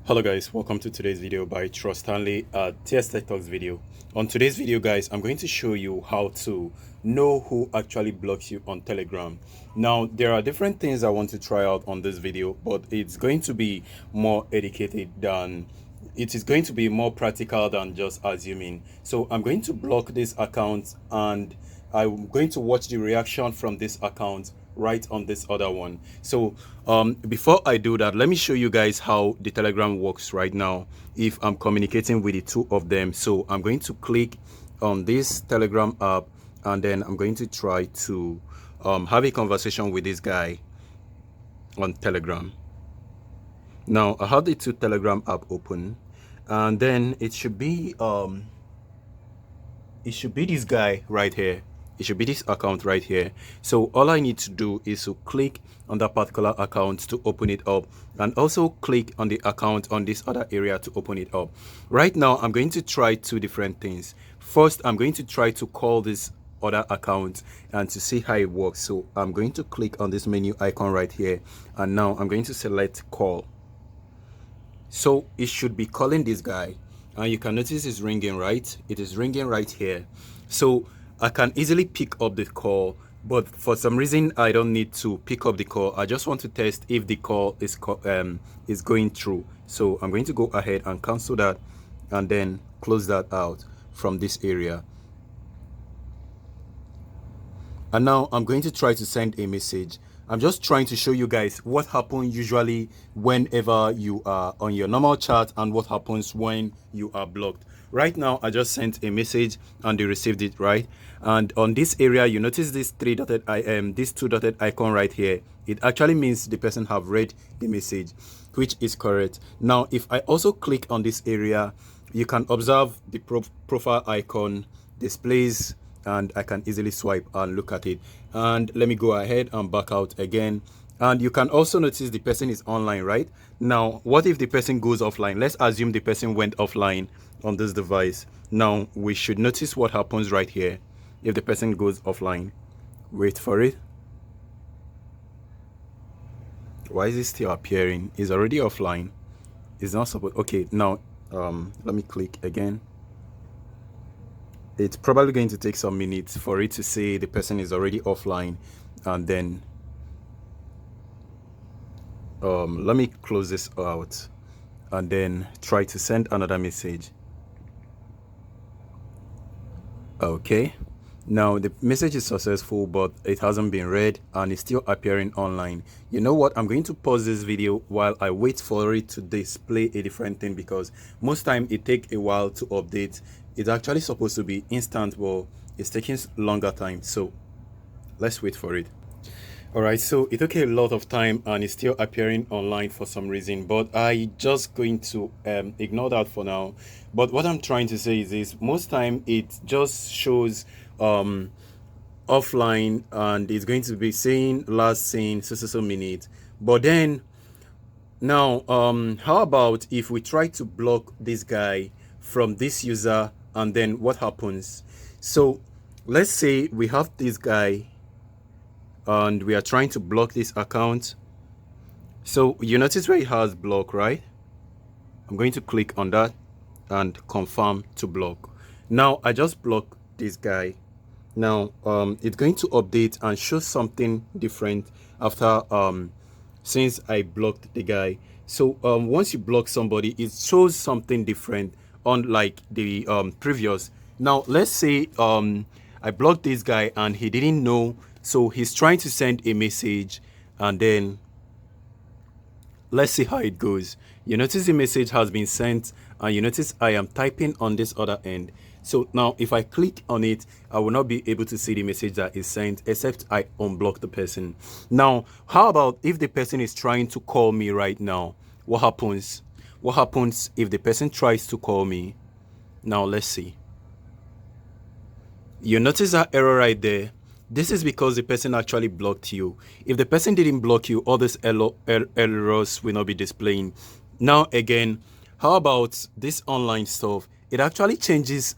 Hello guys, welcome to today's video by Trust Stanley TS Tech Talks video. On today's video guys, I'm going to show you how to know who actually blocks you on Telegram. Now there are different things I want to try out on this video, but it's going to be more educated than it is going to be more practical than just assuming. So I'm going to block this account and I'm going to watch the reaction from this account right on this other one. So before I do that, let me show you guys how the Telegram works right now if I'm communicating with the two of them. So I'm going to click on this Telegram app and then I'm going to try to have a conversation with this guy on Telegram. Now I have the two Telegram app open and then it should be this guy right here. It should be this account right here. So all I need to do is to click on that particular account to open it up, and also click on the account on this other area to open it up. Right now I'm going to try two different things. First, I'm going to try to call this other account and to see how it works. So I'm going to click on this menu icon right here, and now I'm going to select call. So it should be calling this guy, and you can notice it's ringing, right? It is ringing right here. So I can easily pick up the call, but for some reason I don't need to pick up the call. I just want to test if the call is going through. So I'm going to go ahead and cancel that and then close that out from this area. And now I'm going to try to send a message. I'm just trying to show you guys what happens usually whenever you are on your normal chat and what happens when you are blocked. Right now, I just sent a message and they received it, right? And on this area, you notice this this two dotted icon right here. It actually means the person have read the message, which is correct. Now, if I also click on this area, you can observe the profile icon displays, and I can easily swipe and look at it. And let me go ahead and back out again. And you can also notice the person is online, right? Now, what if the person goes offline? Let's assume the person went offline on this device. Now, we should notice what happens right here if the person goes offline. Wait for it. Why is it still appearing? It's already offline. It's not supposed. Okay, now let me click again. It's probably going to take some minutes for it to say the person is already offline, and then let me close this out and then try to send another message. Okay, now the message is successful, but it hasn't been read and it's still appearing online. You know what, I'm going to pause this video while I wait for it to display a different thing, because most time it takes a while to update. It's actually supposed to be instant, but it's taking longer time, so let's wait for it. All right, so it took a lot of time and it's still appearing online for some reason, but I just going to ignore that for now. But what I'm trying to say is this: most time it just shows offline and it's going to be saying last seen so minute. But then now how about if we try to block this guy from this user, and then what happens? So let's say we have this guy and we are trying to block this account. So you notice where it has block, right? I'm going to click on that and confirm to block. Now I just blocked this guy. Now it's going to update and show something different after since I blocked the guy. So once you block somebody, it shows something different unlike the previous. Now let's say I blocked this guy and he didn't know, so he's trying to send a message, and then let's see how it goes. You notice the message has been sent, and you notice I am typing on this other end. So now if I click on it, I will not be able to see the message that is sent except I unblock the person. Now how about if the person is trying to call me right now? What happens? What happens if the person tries to call me? Now let's see. You notice that error right there? This is because the person actually blocked you. If the person didn't block you, all these errors will not be displaying. Now again, how about this online stuff? It actually changes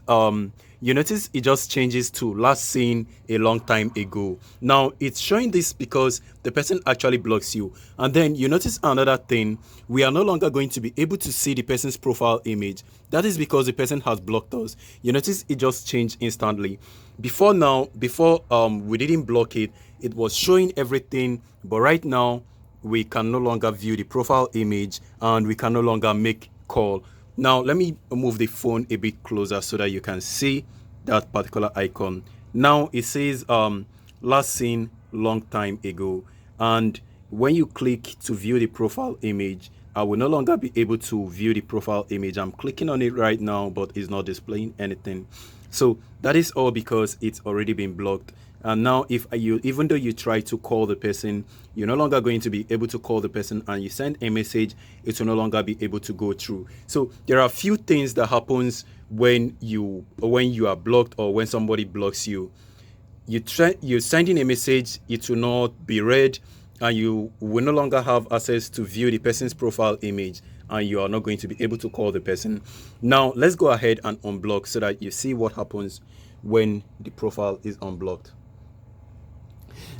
you notice it just changes to last seen a long time ago. Now it's showing this because the person actually blocks you. And then you notice another thing, we are no longer going to be able to see the person's profile image. That is because the person has blocked us. You notice it just changed instantly. Before we didn't block it, it was showing everything, but right now we can no longer view the profile image and we can no longer make call. Now let me move the phone a bit closer so that you can see that particular icon. Now it says last seen long time ago, and when you click to view the profile image, I will no longer be able to view the profile image. I'm clicking on it right now, but it's not displaying anything. So that is all because it's already been blocked. And now if you, even though you try to call the person, you're no longer going to be able to call the person, and you send a message, it will no longer be able to go through. So there are a few things that happens when you are blocked, or when somebody blocks you. You're sending a message, it will not be read, and you will no longer have access to view the person's profile image, and you are not going to be able to call the person. Now let's go ahead and unblock so that you see what happens when the profile is unblocked.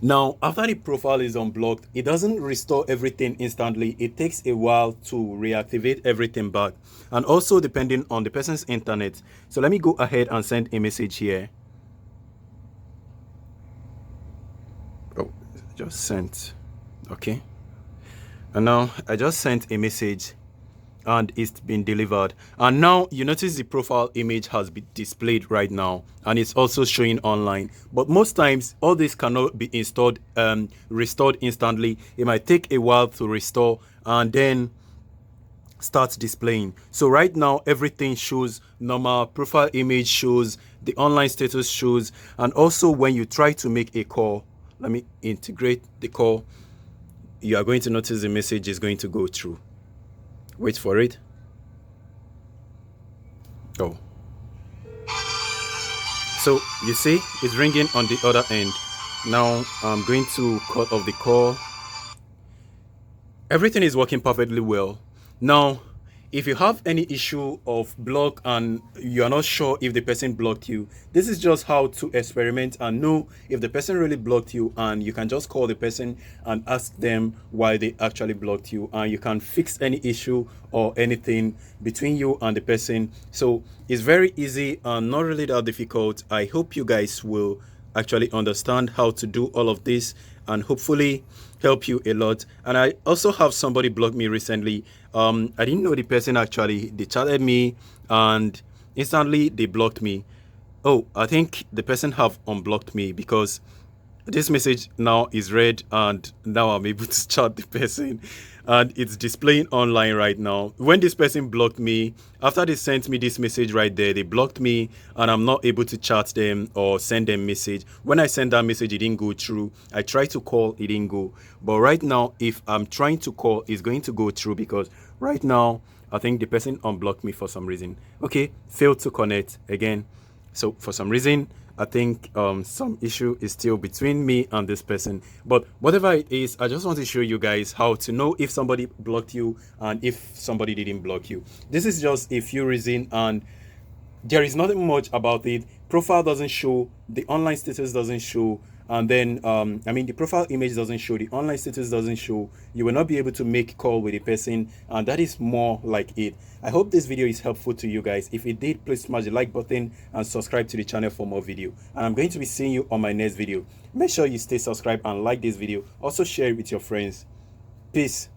Now after the profile is unblocked, it doesn't restore everything instantly. It takes a while to reactivate everything back, and also depending on the person's internet. So let me go ahead and send a message here. Oh, just sent. Okay, and now I just sent a message and it's been delivered, and now you notice the profile image has been displayed right now, and it's also showing online. But most times all this cannot be restored instantly. It might take a while to restore and then start displaying. So right now everything shows normal, profile image shows, the online status shows, and also when you try to make a call, let me integrate the call, you are going to notice the message is going to go through. Wait for it. Oh, so you see it's ringing on the other end. Now I'm going to cut off the call. Everything is working perfectly well. Now if you have any issue of block and you are not sure if the person blocked you, this is just how to experiment and know if the person really blocked you, and you can just call the person and ask them why they actually blocked you, and you can fix any issue or anything between you and the person. So it's very easy and not really that difficult. I hope you guys will actually understand how to do all of this and hopefully help you a lot. And I also have somebody block me recently. I didn't know the person actually. They chatted me and instantly they blocked me. Oh, I think the person have unblocked me because this message now is read, and now I'm able to chat the person, and it's displaying online right now. When this person blocked me, after they sent me this message right there, they blocked me and I'm not able to chat them or send them message. When I send that message, it didn't go through. I tried to call, it didn't go. But right now, if I'm trying to call, it's going to go through because right now I think the person unblocked me for some reason. Okay, failed to connect again. So for some reason, I think some issue is still between me and this person. But whatever it is, I just want to show you guys how to know if somebody blocked you and if somebody didn't block you. This is just a few reasons, and there is nothing much about it. Profile doesn't show, the online status doesn't show, and then the profile image doesn't show, the online status doesn't show. You will not be able to make call with a person, and that is more like it. I hope this video is helpful to you guys. If it did, please smash the like button and subscribe to the channel for more video, and I'm going to be seeing you on my next video. Make sure you stay subscribed and like this video. Also share it with your friends. Peace.